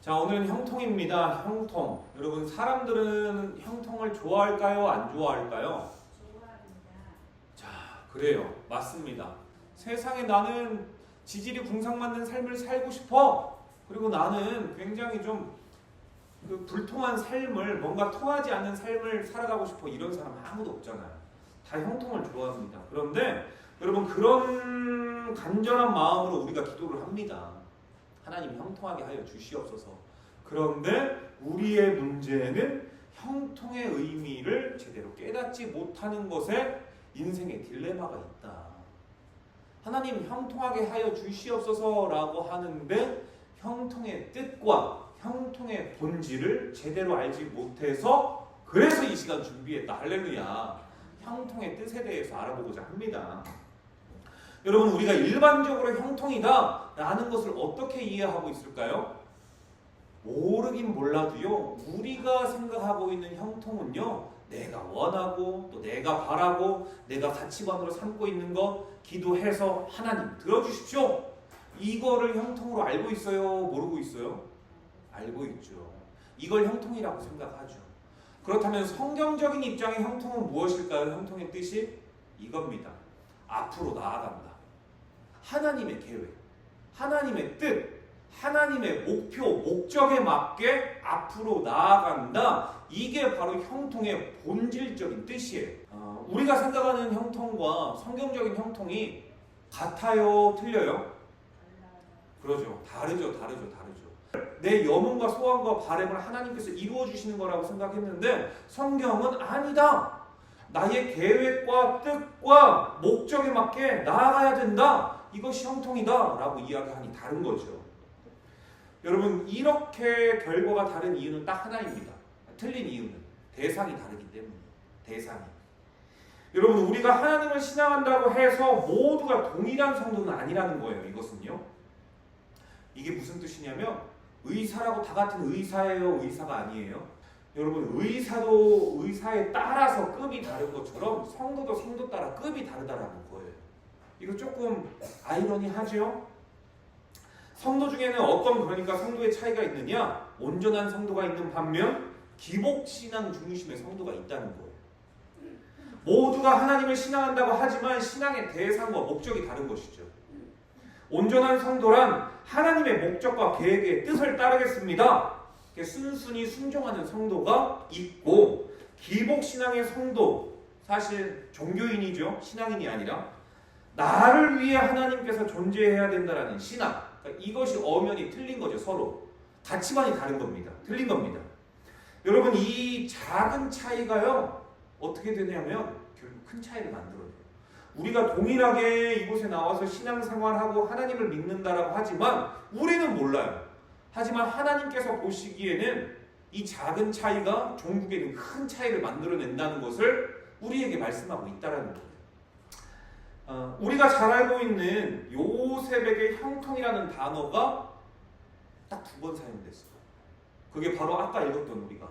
자, 오늘은 형통입니다. 형통. 여러분, 사람들은 형통을 좋아할까요? 안 좋아할까요? 좋아합니다. 자, 그래요. 맞습니다. 세상에 나는 지질이 궁상맞는 삶을 살고 싶어. 그리고 나는 굉장히 좀 불통한 삶을, 뭔가 통하지 않는 삶을 살아가고 싶어. 이런 사람 아무도 없잖아요. 다 형통을 좋아합니다. 그런데 여러분, 그런 간절한 마음으로 우리가 기도를 합니다. 하나님 형통하게 하여 주시옵소서. 그런데 우리의 문제는 형통의 의미를 제대로 깨닫지 못하는 것에 인생의 딜레마가 있다. 하나님 형통하게 하여 주시옵소서라고 하는데 형통의 뜻과 형통의 본질을 제대로 알지 못해서, 그래서 이 시간 준비했다. 할렐루야. 형통의 뜻에 대해서 알아보고자 합니다. 여러분, 우리가 일반적으로 형통이다 라는 것을 어떻게 이해하고 있을까요? 모르긴 몰라도요, 우리가 생각하고 있는 형통은요, 내가 원하고 또 내가 바라고 내가 가치관으로 삼고 있는 것, 기도해서 하나님 들어주십시오, 이거를 형통으로 알고 있어요? 모르고 있어요? 알고 있죠. 이걸 형통이라고 생각하죠. 그렇다면 성경적인 입장의 형통은 무엇일까요? 형통의 뜻이 이겁니다. 앞으로 나아간다. 하나님의 계획, 하나님의 뜻, 하나님의 목표, 목적에 맞게 앞으로 나아간다. 이게 바로 형통의 본질적인 뜻이에요. 우리가 생각하는 형통과 성경적인 형통이 같아요? 틀려요? 그러죠. 다르죠. 내 염원과 소원과 바람을 하나님께서 이루어 주시는 거라고 생각했는데 성경은 아니다. 나의 계획과 뜻과 목적에 맞게 나아가야 된다. 이것이 형통이다 라고 이야기하니 다른 거죠. 여러분, 이렇게 결과가 다른 이유는 딱 하나입니다. 틀린 이유는 대상이 다르기 때문이에요. 대상이. 여러분, 우리가 하나님을 신앙한다고 해서 모두가 동일한 성도는 아니라는 거예요. 이것은요. 이게 무슨 뜻이냐면, 의사라고 다 같은 의사예요? 의사가 아니에요? 여러분, 의사도 의사에 따라서 급이 다른 것처럼 성도도 성도 따라 급이 다르다라는 거예요. 이거 조금 아이러니하죠? 성도 중에는 그러니까 성도의 차이가 있느냐? 온전한 성도가 있는 반면 기복신앙 중심의 성도가 있다는 거예요. 모두가 하나님을 신앙한다고 하지만 신앙의 대상과 목적이 다른 것이죠. 온전한 성도란 하나님의 목적과 계획의 뜻을 따르겠습니다. 순순히 순종하는 성도가 있고, 기복신앙의 성도, 사실 종교인이죠. 신앙인이 아니라 나를 위해 하나님께서 존재해야 된다라는 신앙. 그러니까 이것이 엄연히 틀린 거죠. 서로 가치관이 다른 겁니다. 틀린 겁니다. 여러분, 이 작은 차이가요 어떻게 되냐면 결국 큰 차이를 만들어요. 우리가 동일하게 이곳에 나와서 신앙생활하고 하나님을 믿는다라고 하지만 우리는 몰라요. 하지만 하나님께서 보시기에는 이 작은 차이가 종국에는 큰 차이를 만들어낸다는 것을 우리에게 말씀하고 있다는 거예요. 우리가 잘 알고 있는 요셉에게 형통이라는 단어가 딱 2번 사용됐어요. 그게 바로 아까 읽었던 우리가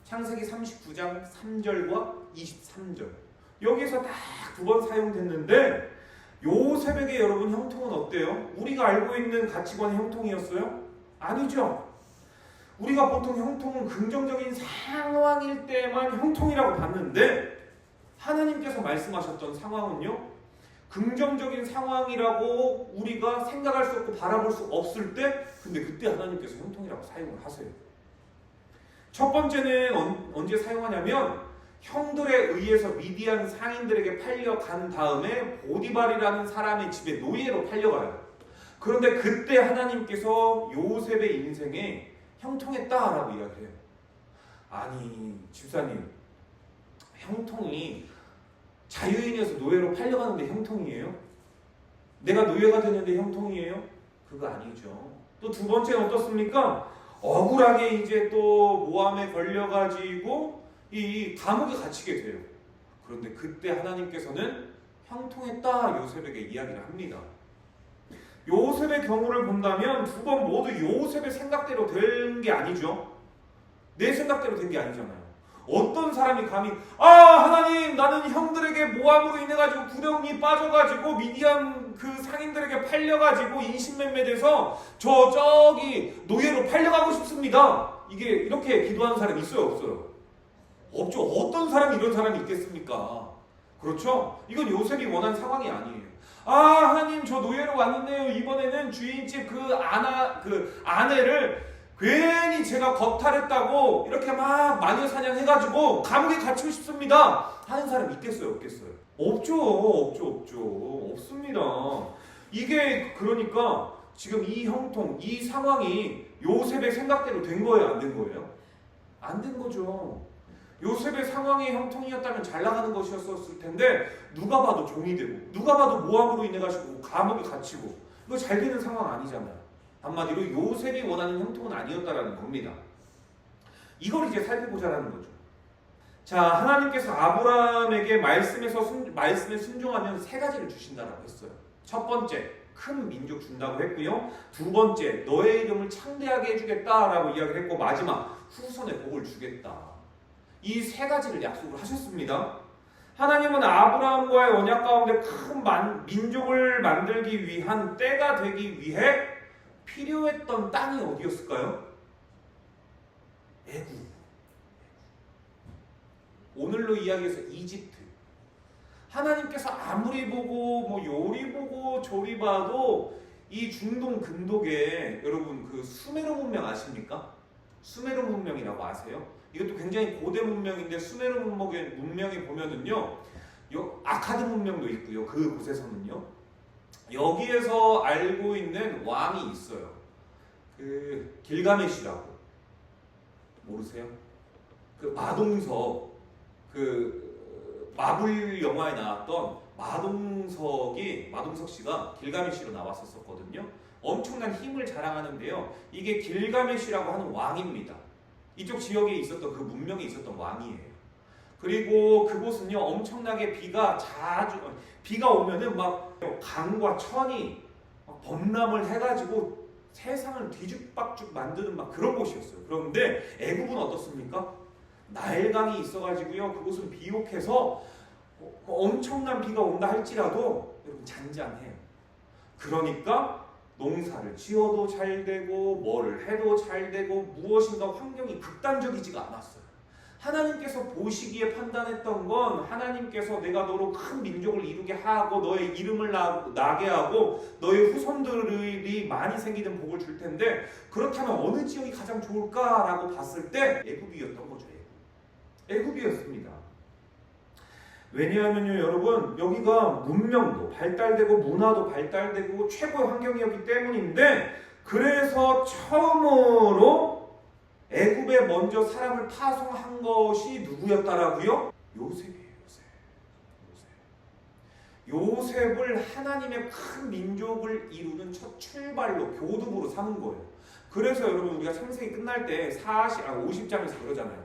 창세기 39장 3절과 23절, 여기서 딱 2번 사용됐는데, 요셉에게 여러분 형통은 어때요? 우리가 알고 있는 가치관의 형통이었어요? 아니죠. 우리가 보통 형통은 긍정적인 상황일 때만 형통이라고 봤는데, 하나님께서 말씀하셨던 상황은요, 긍정적인 상황이라고 우리가 생각할 수 없고 바라볼 수 없을 때, 근데 그때 하나님께서 형통이라고 사용을 하세요. 첫 번째는 언제 사용하냐면, 형들에 의해서 미디안 상인들에게 팔려간 다음에 보디발이라는 사람의 집에 노예로 팔려가요. 그런데 그때 하나님께서 요셉의 인생에 형통했다라고 이야기해요. 아니, 집사님, 형통이 자유인이어서 노예로 팔려가는데 형통이에요? 내가 노예가 되는데 형통이에요? 그거 아니죠. 또 2번째는 어떻습니까? 억울하게 이제 또 모함에 걸려가지고 이 감옥에 갇히게 돼요. 그런데 그때 하나님께서는 형통했다 요셉에게 이야기를 합니다. 요셉의 경우를 본다면 2번 모두 요셉의 생각대로 된 게 아니죠. 내 생각대로 된 게 아니잖아요. 어떤 사람이 감히 하나님 나는 형들에게 모함으로 인해 가지고 구덩이 빠져가지고 미디안 그 상인들에게 팔려가지고 인신매매돼서 저기 노예로 팔려가고 싶습니다. 이게 이렇게 기도하는 사람이 있어요, 없어요? 없죠. 어떤 사람이 이런 사람이 있겠습니까? 그렇죠? 이건 요셉이 원한 상황이 아니에요. 하나님 저 노예로 왔는데요. 이번에는 주인집 그 아내를 괜히 제가 겁탈했다고 이렇게 막 마녀 사냥해가지고 감옥에 갇히고 싶습니다 하는 사람 있겠어요, 없겠어요? 없죠. 없습니다. 이게 그러니까 지금 이 형통, 이 상황이 요셉의 생각대로 된 거예요, 안 된 거예요? 안 된 거죠. 요셉의 상황의 형통이었다면 잘 나가는 것이었을 텐데 누가 봐도 종이 되고 누가 봐도 모함으로 인해 가지고 감옥에 갇히고 이거 잘 되는 상황 아니잖아요. 한마디로 요셉이 원하는 형통은 아니었다라는 겁니다. 이걸 이제 살펴보자라는 거죠. 자, 하나님께서 아브라함에게 말씀에 순종하면 세 가지를 주신다라고 했어요. 첫 번째, 큰 민족 준다고 했고요. 두 번째, 너의 이름을 창대하게 해주겠다라고 이야기를 했고, 마지막, 후손의 복을 주겠다. 이 세 가지를 약속을 하셨습니다. 하나님은 아브라함과의 언약 가운데 큰 민족을 만들기 위한 때가 되기 위해 필요했던 땅이 어디였을까요? 애굽. 오늘로 이야기해서 이집트. 하나님께서 아무리 보고 요리 보고 조리 봐도 이 중동 근독에 여러분 그 수메르 문명 아십니까? 수메르 문명이라고 아세요? 이것도 굉장히 고대 문명인데 수메르 문명에 보면은요, 아카드 문명도 있고요. 그 곳에서는요. 여기에서 알고 있는 왕이 있어요. 그 길가메시라고 모르세요? 그 마동석 그 마블 영화에 나왔던 마동석 씨가 길가메시로 나왔었거든요. 엄청난 힘을 자랑하는데요. 이게 길가메시라고 하는 왕입니다. 이쪽 지역에 있었던 그 문명에 있었던 왕이에요. 그리고 그곳은요 엄청나게 비가 오면은 막 강과 천이 범람을 해가지고 세상을 뒤죽박죽 만드는 막 그런 곳이었어요. 그런데 애굽은 어떻습니까? 나일강이 있어가지고요 그곳은 비옥해서 엄청난 비가 온다 할지라도 여러분 잔잔해요. 그러니까 농사를 지어도 잘 되고 뭐를 해도 잘 되고 무엇인가 환경이 극단적이지가 않았어요. 하나님께서 보시기에 판단했던 건 하나님께서 내가 너로 큰 민족을 이루게 하고 너의 이름을 나게 하고 너의 후손들이 많이 생기는 복을 줄 텐데 그렇다면 어느 지역이 가장 좋을까라고 봤을 때 애굽이었던 거죠. 애굽이었습니다. 왜냐하면요 여러분 여기가 문명도 발달되고 문화도 발달되고 최고의 환경이었기 때문인데 그래서 처음으로 애굽에 먼저 사람을 파송한 것이 누구였다라고요? 요셉이에요. 요셉을 하나님의 큰 민족을 이루는 첫 출발로 교두보로 삼은 거예요. 그래서 여러분 우리가 창세기 끝날 때 50장에서 그러잖아요.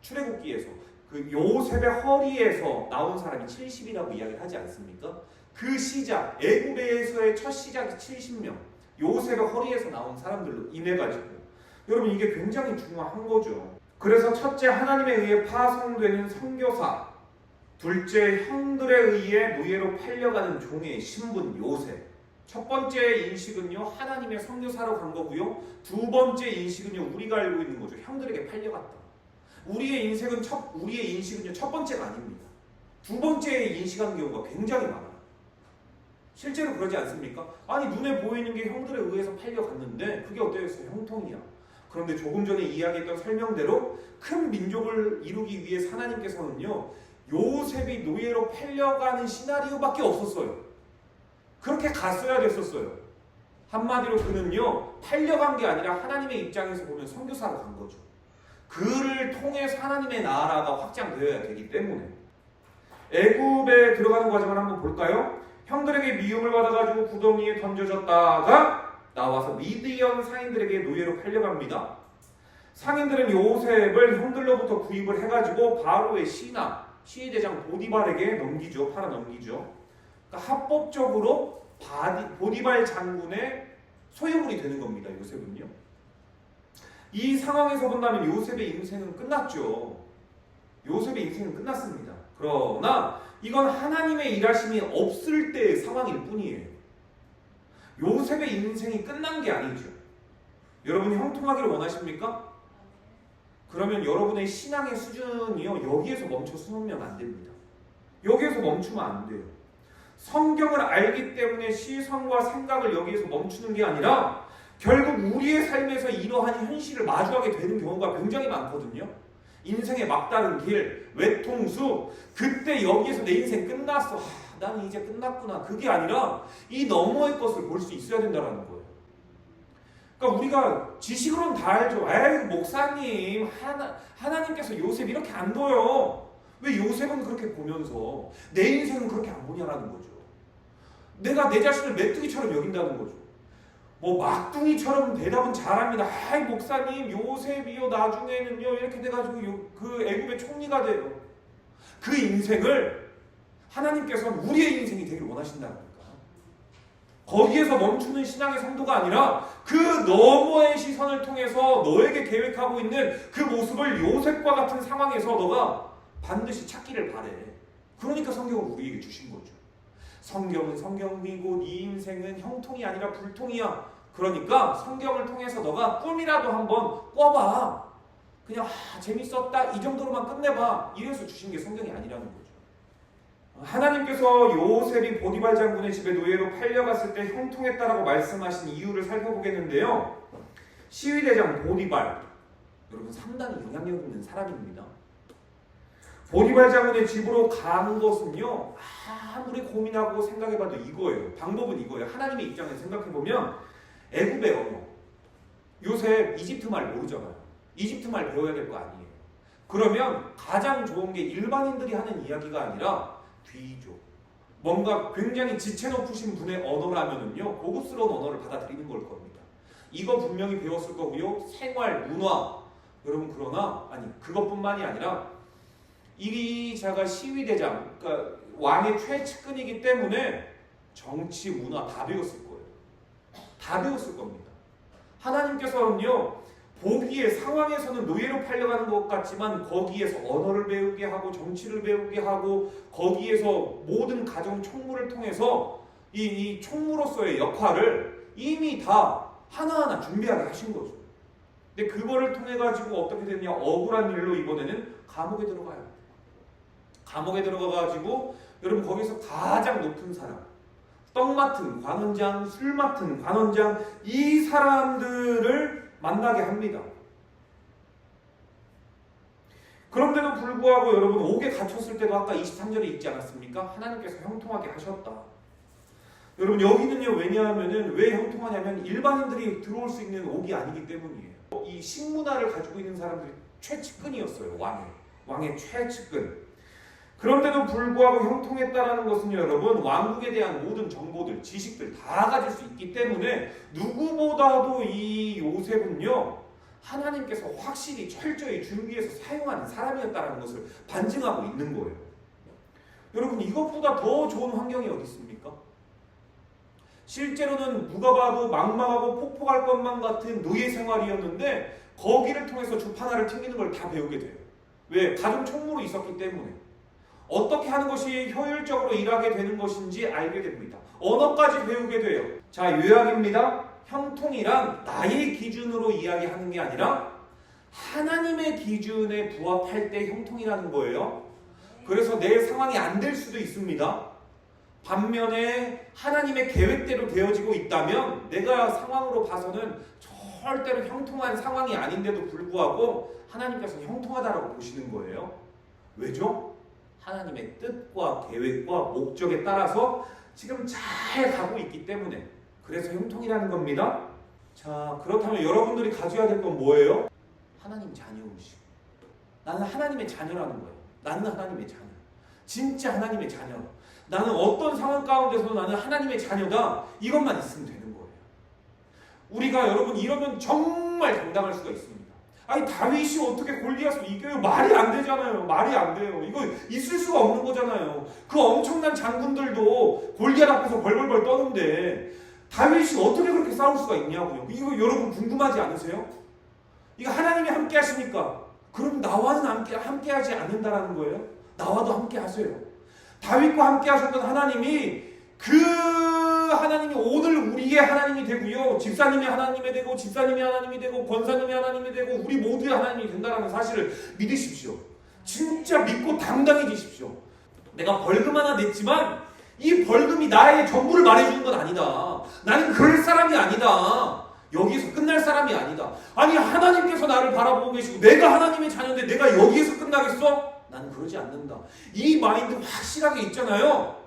출애굽기에서 그 요셉의 허리에서 나온 사람이 70이라고 이야기를 하지 않습니까? 그 시작, 애굽에서의 첫 시작이 70명. 요셉의 허리에서 나온 사람들로 인해 가지고 여러분 이게 굉장히 중요한 거죠. 그래서 첫째 하나님에 의해 파송되는 선교사, 둘째 형들에 의해 노예로 팔려가는 종의 신분 요셉. 첫 번째 인식은요 하나님의 선교사로 간 거고요. 두 번째 인식은요 우리가 알고 있는 거죠. 형들에게 팔려갔다. 우리의 인식은요 첫 번째가 아닙니다. 두 번째에 인식하는 경우가 굉장히 많아요. 실제로 그러지 않습니까? 아니 눈에 보이는 게 형들에 의해서 팔려갔는데 그게 어때서 형통이야. 그런데 조금 전에 이야기했던 설명대로 큰 민족을 이루기 위해 하나님께서는요 요셉이 노예로 팔려가는 시나리오밖에 없었어요. 그렇게 갔어야 됐었어요. 한마디로 그는요 팔려간 게 아니라 하나님의 입장에서 보면 선교사로 간 거죠. 그를 통해서 하나님의 나라가 확장되어야 되기 때문에 애굽에 들어가는 과정을 한번 볼까요? 형들에게 미움을 받아가지고 구덩이에 던져졌다가 나와서 미디안 상인들에게 노예로 팔려갑니다. 상인들은 요셉을 형들로부터 구입을 해가지고 바로의 시대장 보디발에게 팔아 넘기죠. 그러니까 합법적으로 보디발 장군의 소유물이 되는 겁니다. 요셉은요. 이 상황에서 본다면 요셉의 인생은 끝났죠. 요셉의 인생은 끝났습니다. 그러나 이건 하나님의 일하심이 없을 때의 상황일 뿐이에요. 요셉의 인생이 끝난 게 아니죠. 여러분이 형통하기를 원하십니까? 그러면 여러분의 신앙의 수준이요, 여기에서 멈춰서면 안 됩니다. 여기에서 멈추면 안 돼요. 성경을 알기 때문에 시선과 생각을 여기에서 멈추는 게 아니라 결국 우리의 삶에서 이러한 현실을 마주하게 되는 경우가 굉장히 많거든요. 인생의 막다른 길, 외통수, 그때 여기에서 내 인생 끝났어. 나는 이제 끝났구나. 그게 아니라 이 너머의 것을 볼 수 있어야 된다는 거예요. 그러니까 우리가 지식으로는 다 알죠. 에이, 목사님, 하나님께서 요셉 이렇게 안 둬요. 왜 요셉은 그렇게 보면서 내 인생은 그렇게 안 보냐라는 거죠. 내가 내 자신을 메뚜기처럼 여긴다는 거죠. 뭐 막둥이처럼 대답은 잘합니다. 아이, 목사님, 요셉이요 나중에는요 이렇게 돼가지고 그 애굽의 총리가 돼요. 그 인생을 하나님께서는 우리의 인생이 되길 원하신다는 거예요. 거기에서 멈추는 신앙의 성도가 아니라 그 너머의 시선을 통해서 너에게 계획하고 있는 그 모습을 요셉과 같은 상황에서 너가 반드시 찾기를 바래. 그러니까 성경을 우리에게 주신 거죠. 성경은 성경이고 네 인생은 형통이 아니라 불통이야. 그러니까 성경을 통해서 너가 꿈이라도 한번 꿔봐. 그냥 재밌었다 이 정도로만 끝내봐. 이래서 주신 게 성경이 아니라는 거죠. 하나님께서 요셉이 보디발 장군의 집에 노예로 팔려갔을 때 형통했다라고 말씀하신 이유를 살펴보겠는데요. 시위대장 보디발, 여러분 상당히 영향력 있는 사람입니다. 보디발 장군의 집으로 가는 것은요, 아무리 고민하고 생각해봐도 이거예요. 방법은 이거예요. 하나님의 입장에서 생각해보면 애굽의 언어, 요셉 이집트 말 모르잖아요. 이집트 말 배워야 될 거 아니에요. 그러면 가장 좋은 게 일반인들이 하는 이야기가 아니라 귀족, 뭔가 굉장히 지체 높으신 분의 언어라면은요, 고급스러운 언어를 받아들이는 걸 겁니다. 이거 분명히 배웠을 거고요. 생활, 문화, 여러분 그러나 그것뿐만이 아니라 이 자가 시위대장, 그러니까 왕의 최측근이기 때문에 정치, 문화 다 배웠을 거예요. 다 배웠을 겁니다. 하나님께서는요, 보기에 상황에서는 노예로 팔려가는 것 같지만 거기에서 언어를 배우게 하고 정치를 배우게 하고 거기에서 모든 가정 총무를 통해서 이 총무로서의 역할을 이미 다 하나하나 준비하게 하신 거죠. 근데 그거를 통해 가지고 어떻게 됐냐, 억울한 일로 이번에는 감옥에 들어가요. 감옥에 들어가가지고 여러분 거기서 가장 높은 사람, 떡 맡은 관원장, 술 맡은 관원장, 이 사람들을 만나게 합니다. 그런데도 불구하고 여러분 옥에 갇혔을 때도 아까 23절에 있지 않았습니까? 하나님께서 형통하게 하셨다. 여러분 여기는요, 왜냐하면은 왜 형통하냐면 일반인들이 들어올 수 있는 옥이 아니기 때문이에요. 이 식문화를 가지고 있는 사람들이 최측근이었어요. 왕의 최측근. 그런데도 불구하고 형통했다라는 것은요, 여러분 왕국에 대한 모든 정보들, 지식들 다 가질 수 있기 때문에 누구보다도 이 요셉은요, 하나님께서 확실히 철저히 준비해서 사용하는 사람이었다는 것을 반증하고 있는 거예요. 여러분 이것보다 더 좋은 환경이 어디 있습니까? 실제로는 누가 봐도 막막하고 폭폭할 것만 같은 노예 생활이었는데 거기를 통해서 주판화를 튕기는 걸 다 배우게 돼요. 왜? 가정 총무로 있었기 때문에. 어떻게 하는 것이 효율적으로 일하게 되는 것인지 알게 됩니다. 언어까지 배우게 돼요. 자, 요약입니다. 형통이란 나의 기준으로 이야기하는 게 아니라 하나님의 기준에 부합할 때 형통이라는 거예요. 그래서 내 상황이 안 될 수도 있습니다. 반면에 하나님의 계획대로 되어지고 있다면 내가 상황으로 봐서는 절대로 형통한 상황이 아닌데도 불구하고 하나님께서 형통하다라고 보시는 거예요. 왜죠? 하나님의 뜻과 계획과 목적에 따라서 지금 잘 가고 있기 때문에, 그래서 형통이라는 겁니다. 자, 그렇다면 여러분들이 가져야 될 건 뭐예요? 하나님 자녀이시고, 나는 하나님의 자녀라는 거예요. 나는 하나님의 자녀. 진짜 하나님의 자녀. 나는 어떤 상황 가운데서도 나는 하나님의 자녀다. 이것만 있으면 되는 거예요. 우리가 여러분 이러면 정말 당당할 수가 있습니다. 아니 다윗이 어떻게 골리앗을 이겨요? 말이 안 되잖아요. 말이 안 돼요. 이거 있을 수가 없는 거잖아요. 그 엄청난 장군들도 골리앗 앞에서 벌벌벌 떠는데 다윗이 어떻게 그렇게 싸울 수가 있냐고요. 이거 여러분 궁금하지 않으세요? 이거 하나님이 함께 하십니까? 그럼 나와는 함께 하지 않는다라는 거예요? 나와도 함께 하세요. 다윗과 함께 하셨던 하나님이 하나님이 오늘 우리의 하나님이 되고요. 집사님이 하나님이 되고 집사님이 하나님이 되고 권사님이 하나님이 되고 우리 모두의 하나님이 된다는 사실을 믿으십시오. 진짜 믿고 당당해지십시오. 내가 벌금 하나 냈지만 이 벌금이 나의 전부를 말해주는 건 아니다. 나는 그럴 사람이 아니다. 여기서 끝날 사람이 아니다. 아니 하나님께서 나를 바라보고 계시고 내가 하나님의 자녀인데 내가 여기에서 끝나겠어? 나는 그러지 않는다. 이 마인드 확실하게 있잖아요.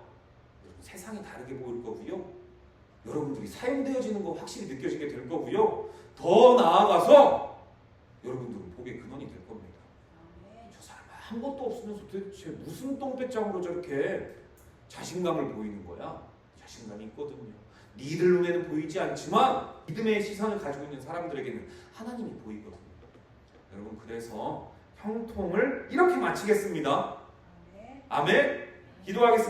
세상이 다르게 보일 거고요. 여러분들이 사용되어지는 거 확실히 느껴지게 될 거고요. 더 나아가서 여러분들은 복의 근원이 될 겁니다. 저 사람 아무것도 없으면서 도대체 무슨 똥배짱으로 저렇게 자신감을 보이는 거야? 자신감이 있거든요. 니들 눈에는 보이지 않지만 믿음의 시선을 가지고 있는 사람들에게는 하나님이 보이거든요. 여러분 그래서 형통을 이렇게 마치겠습니다. 아멘. 기도하겠습니다.